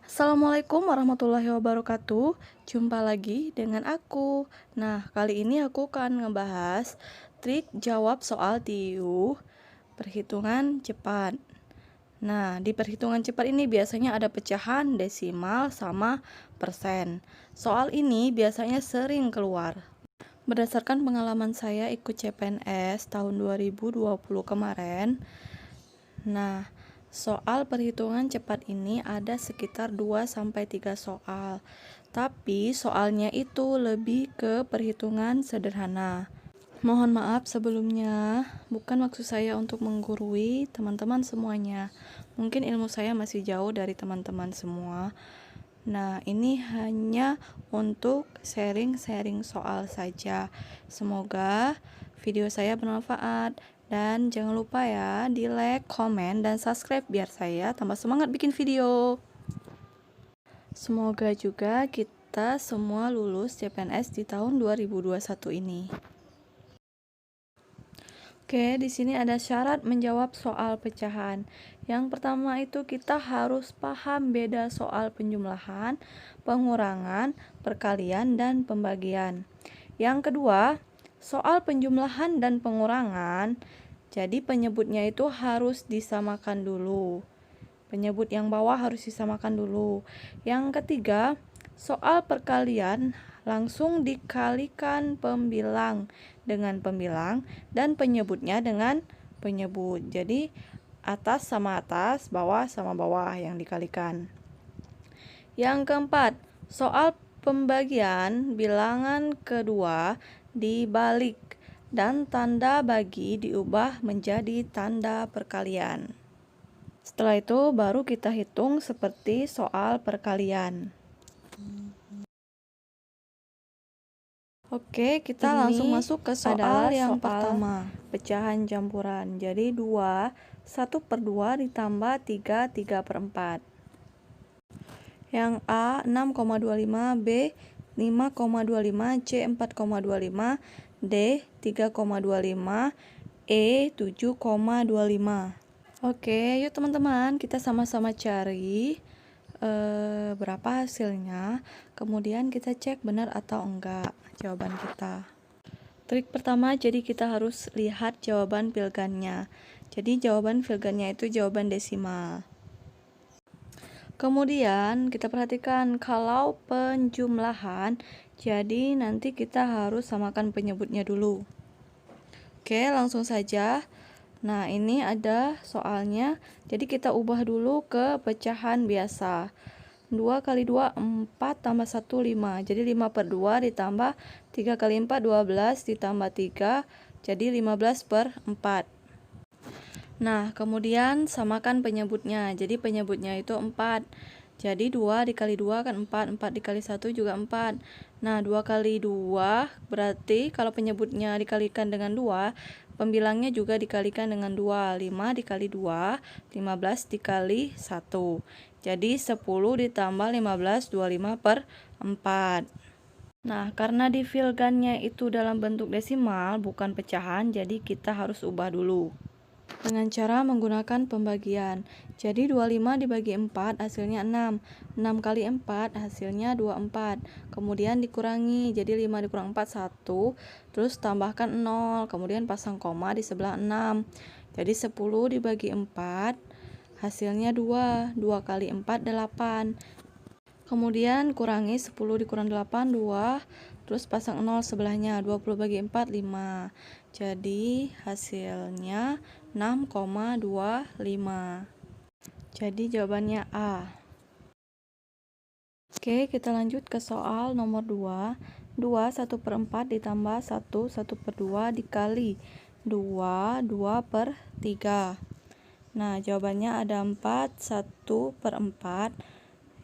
Assalamualaikum warahmatullahi wabarakatuh. Jumpa lagi dengan aku. Nah, kali ini aku akan ngebahas trik jawab soal TIU perhitungan cepat. Nah, di perhitungan cepat ini biasanya ada pecahan, desimal, sama persen. Soal ini biasanya sering keluar. Berdasarkan pengalaman saya ikut CPNS tahun 2020 kemarin, nah, soal perhitungan cepat ini ada sekitar 2-3 soal. Tapi soalnya itu lebih ke perhitungan sederhana. Mohon maaf sebelumnya, bukan maksud saya untuk menggurui teman-teman semuanya. Mungkin ilmu saya masih jauh dari teman-teman semua. Nah, ini hanya untuk sharing-sharing soal saja. Semoga video saya bermanfaat. Dan jangan lupa ya, di like, komen, dan subscribe biar saya tambah semangat bikin video. Semoga juga kita semua lulus CPNS di tahun 2021 ini. Oke, di sini ada syarat menjawab soal pecahan. Yang pertama itu kita harus paham beda soal penjumlahan, pengurangan, perkalian, dan pembagian. Yang kedua, soal penjumlahan dan pengurangan, jadi penyebutnya itu harus disamakan dulu. Penyebut yang bawah harus disamakan dulu. Yang ketiga, soal perkalian langsung dikalikan pembilang dengan pembilang dan penyebutnya dengan penyebut. Jadi atas sama atas, bawah sama bawah yang dikalikan. Yang keempat, soal pembagian bilangan kedua dibalik dan tanda bagi diubah menjadi tanda perkalian. Setelah itu baru kita hitung seperti soal perkalian. Oke, kita langsung masuk ke soal yang pertama, pecahan campuran. Jadi 2, 1/2 ditambah 3, 3/4. Yang A 6,25, B 5,25, C 4,25, D 3,25, E 7,25. Oke, yuk teman-teman, kita sama-sama cari berapa hasilnya, kemudian kita cek benar atau enggak jawaban kita. Trik pertama, jadi kita harus lihat jawaban pilgannya. Jadi jawaban pilgannya itu jawaban desimal. Kemudian kita perhatikan kalau penjumlahan, jadi nanti kita harus samakan penyebutnya dulu. Oke, langsung saja. Nah, ini ada soalnya, jadi kita ubah dulu ke pecahan biasa. 2 kali 2, 4 tambah 1, 5. Jadi 5/2 ditambah 3 kali 4, 12 ditambah 3, jadi 15/4. Nah, kemudian samakan penyebutnya. Jadi penyebutnya itu 4. Jadi 2 dikali 2 kan 4, 4 dikali 1 juga 4. Nah, 2 kali 2 berarti kalau penyebutnya dikalikan dengan 2, pembilangnya juga dikalikan dengan 2. 5 dikali 2, 15 dikali 1. Jadi 10 ditambah 15, 25/4. Nah, karena di filgannya itu dalam bentuk desimal, bukan pecahan, jadi kita harus ubah dulu dengan cara menggunakan pembagian. Jadi 25 dibagi 4 hasilnya 6. 6 kali 4 hasilnya 24. Kemudian dikurangi, jadi 5 dikurang 4 1. Terus tambahkan 0, kemudian pasang koma di sebelah 6. Jadi 10 dibagi 4 hasilnya 2. 2 kali 4 8. Kemudian kurangi 10 dikurang 8 2. Terus pasang 0 sebelahnya, 20 bagi 4 5. Jadi hasilnya 6,25. Jadi jawabannya A. Oke, kita lanjut ke soal nomor 2. 2 1/4 ditambah 1 1/2 dikali 2 2/3. Nah, jawabannya ada 4 1/4.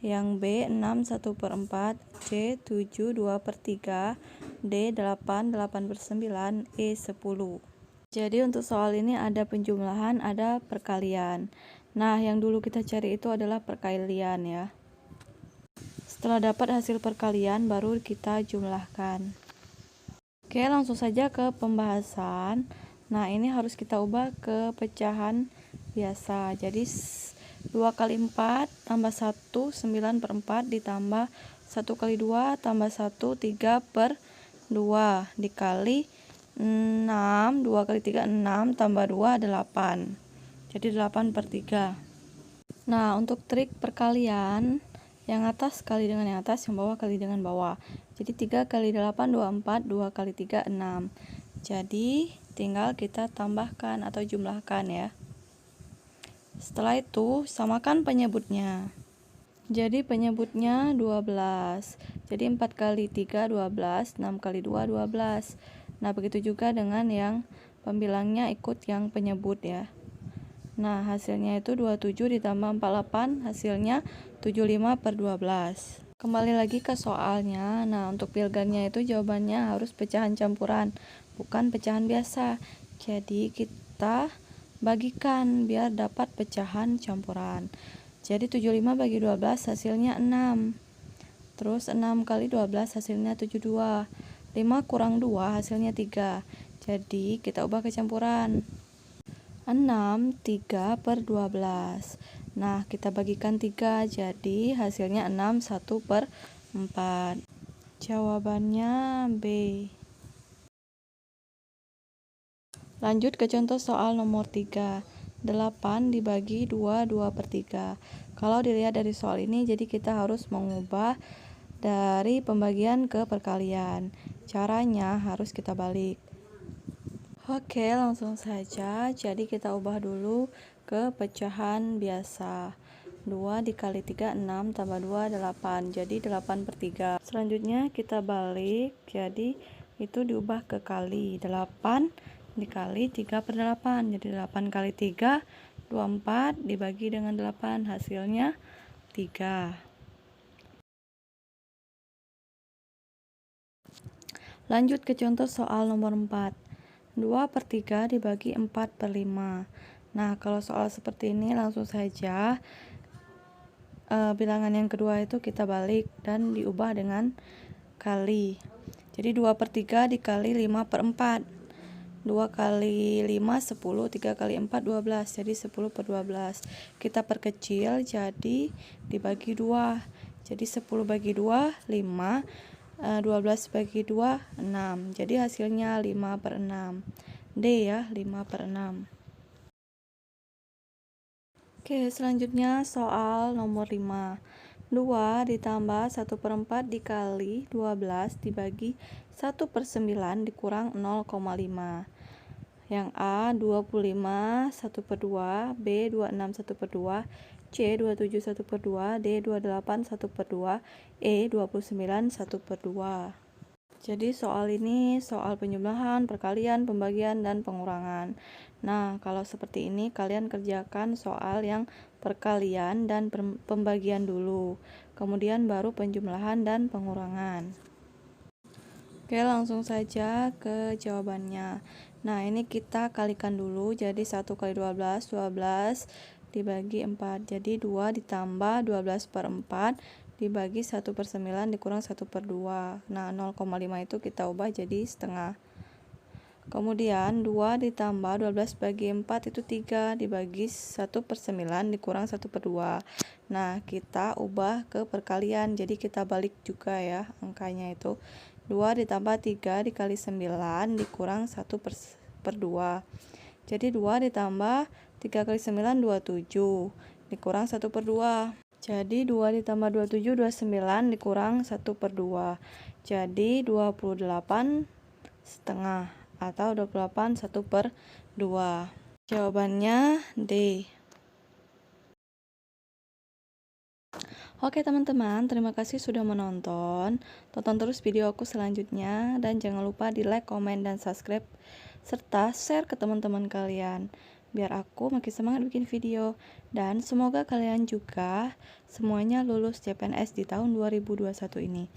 Yang B 6 1/4, C 7 2/3, D 8 8/9, E 10. Jadi untuk soal ini ada penjumlahan, ada perkalian. Nah, yang dulu kita cari itu adalah perkalian ya. Setelah dapat hasil perkalian baru kita jumlahkan. Oke, langsung saja ke pembahasan. Nah, ini harus kita ubah ke pecahan biasa. Jadi 2 kali 4 tambah 1, 9 per 4 ditambah 1 kali 2 tambah 1, 3 per 2 dikali 6, 2 kali 3 6 tambah 2 8. Jadi 8 per 3. Nah, untuk trik perkalian, yang atas kali dengan yang atas, yang bawah kali dengan bawah. Jadi 3 kali 8 24, 2 kali 3 6. Jadi tinggal kita tambahkan atau jumlahkan ya. Setelah itu samakan penyebutnya. Jadi penyebutnya 12. Jadi 4 kali 3 12, 6 kali 2 12. Nah, begitu juga dengan yang pembilangnya ikut yang penyebut ya. Nah, hasilnya itu 27 ditambah 48, hasilnya 75 per 12. Kembali lagi ke soalnya. Nah, untuk pilgannya itu jawabannya harus pecahan campuran, bukan pecahan biasa. Jadi kita bagikan biar dapat pecahan campuran. Jadi 75 bagi 12 hasilnya 6. Terus 6 kali 12 hasilnya 72. 5 kurang 2 hasilnya 3. Jadi kita ubah ke campuran. 6 3 per 12. Nah, kita bagikan 3, jadi hasilnya 6 1 per 4. Jawabannya B. Lanjut ke contoh soal nomor 3. 8 dibagi 2 per 3. Kalau dilihat dari soal ini, jadi kita harus mengubah dari pembagian ke perkalian. Caranya harus kita balik. Oke, langsung saja. Jadi kita ubah dulu ke pecahan biasa. 2 dikali 3 6 tambah 2 8. Jadi 8 per 3. Selanjutnya kita balik. Jadi itu diubah ke kali. 8 dikali 3 per 8. Jadi 8 kali 3 24 dibagi dengan 8. Hasilnya 3. Lanjut ke contoh soal nomor 4. 2 per 3 dibagi 4 per 5. Nah, kalau soal seperti ini langsung saja bilangan yang kedua itu kita balik dan diubah dengan kali. Jadi 2 per 3 dikali 5 per 4. 2 kali 5 10, 3 kali 4 12. Jadi 10 per 12. Kita perkecil jadi dibagi 2. Jadi 10 bagi 2 5. 12 bagi 2 6. Jadi hasilnya 5 per 6. D ya, 5 per 6. Oke, selanjutnya soal nomor 5. 2 ditambah 1 per 4 dikali 12 dibagi 1 per 9 dikurang 0,5. Yang A 25 1 per 2, B 26 1 per 2, C 27 1 per 2, D 28 1 per 2, E 29 1 per 2. Jadi soal ini soal penjumlahan, perkalian, pembagian, dan pengurangan. Nah, kalau seperti ini kalian kerjakan soal yang perkalian dan pembagian dulu. Kemudian baru penjumlahan dan pengurangan. Oke, langsung saja ke jawabannya. Nah, ini kita kalikan dulu. Jadi 1 kali 12, 12 dibagi 4. Jadi 2 ditambah 12 per 4 dibagi 1 per 9 dikurang 1 per 2. Nah, 0,5 itu kita ubah jadi setengah. Kemudian 2 ditambah 12 bagi 4 itu 3 dibagi 1 per 9 dikurang 1 per 2. Nah, kita ubah ke perkalian. Jadi kita balik juga ya angkanya itu. 2 ditambah 3 dikali 9 dikurang 1 per 2. Jadi 2 ditambah 3 kali 9 27 dikurang 1 per 2. Jadi 2 ditambah 27 29 dikurang 1 per 2. Jadi 28 setengah atau 28 1 per 2. Jawabannya D. Oke teman-teman, terima kasih sudah menonton. Tonton terus video aku selanjutnya dan jangan lupa di like, komen, dan subscribe serta share ke teman-teman kalian biar aku makin semangat bikin video. Dan semoga kalian juga semuanya lulus CPNS di tahun 2021 ini.